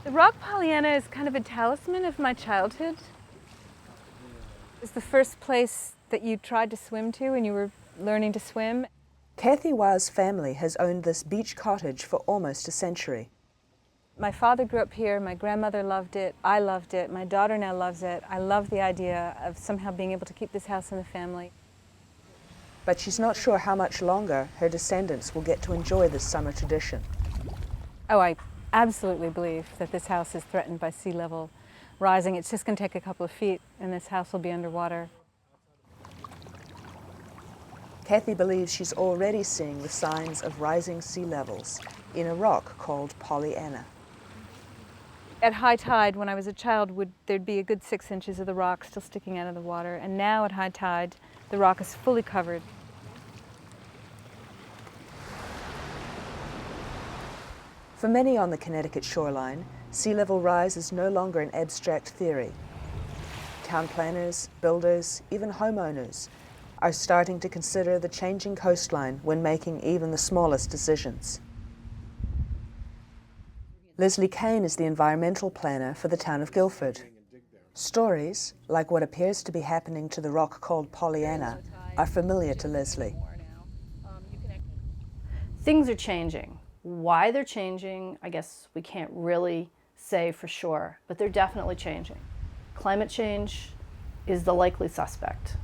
The rock Pollyanna is kind of a talisman of my childhood. It's the first place that you tried to swim to when you were learning to swim. Kathy Wau's family has owned this beach cottage for almost a century. My father grew up here, my grandmother loved it, I loved it, my daughter now loves it. I love the idea of somehow being able to keep this house in the family. But she's not sure how much longer her descendants will get to enjoy this summer tradition. Oh, I absolutely believe that this house is threatened by sea level rising. It's just going to take a couple of feet and this house will be underwater. Kathy believes she's already seeing the signs of rising sea levels in a rock called Pollyanna. At high tide, when I was a child, there'd be a good 6 inches of the rock still sticking out of the water, and now at high tide, the rock is fully covered. For many on the Connecticut shoreline, sea level rise is no longer an abstract theory. Town planners, builders, even homeowners are starting to consider the changing coastline when making even the smallest decisions. Leslie Kane is the environmental planner for the town of Guilford. Stories, like what appears to be happening to the rock called Pollyanna, are familiar to Leslie. Things are changing. Why they're changing, I guess we can't really say for sure, but they're definitely changing. Climate change is the likely suspect.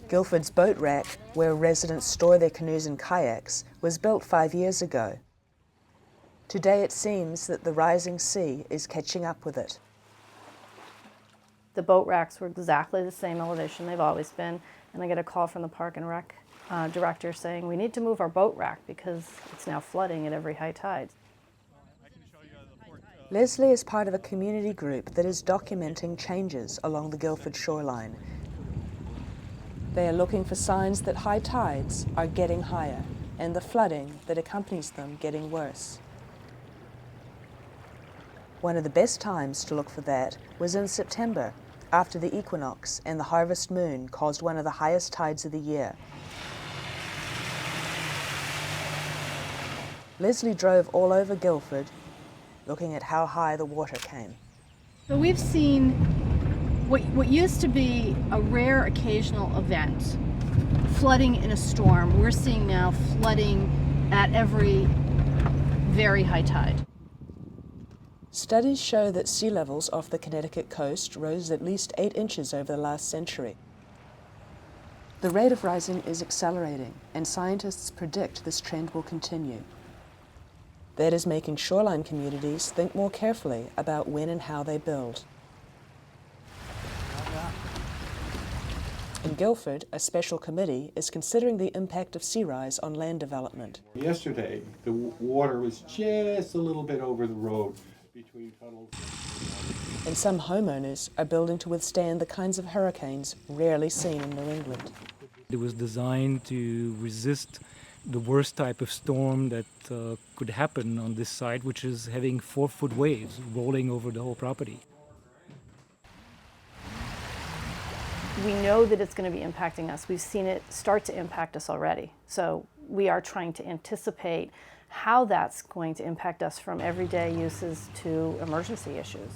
Guilford's boat rack, where residents store their canoes and kayaks, was built 5 years ago. Today it seems that the rising sea is catching up with it. The boat racks were exactly the same elevation they've always been, and I get a call from the Park and Rec director saying we need to move our boat rack because it's now flooding at every high tide. Leslie is part of a community group that is documenting changes along the Guilford shoreline. They are looking for signs that high tides are getting higher and the flooding that accompanies them getting worse. One of the best times to look for that was in September, after the equinox and the harvest moon caused one of the highest tides of the year. Leslie drove all over Guilford, looking at how high the water came. So we've seen what used to be a rare occasional event, flooding in a storm. We're seeing now flooding at every very high tide. Studies show that sea levels off the Connecticut coast rose at least 8 inches over the last century. The rate of rising is accelerating, and scientists predict this trend will continue. That is making shoreline communities think more carefully about when and how they build. In Guilford, a special committee is considering the impact of sea rise on land development. Yesterday, the water was just a little bit over the road between tunnels. And some homeowners are building to withstand the kinds of hurricanes rarely seen in New England. It was designed to resist the worst type of storm that could happen on this site, which is having 4-foot waves rolling over the whole property. We know that it's going to be impacting us. We've seen it start to impact us already. So we are trying to anticipate how that's going to impact us from everyday uses to emergency issues.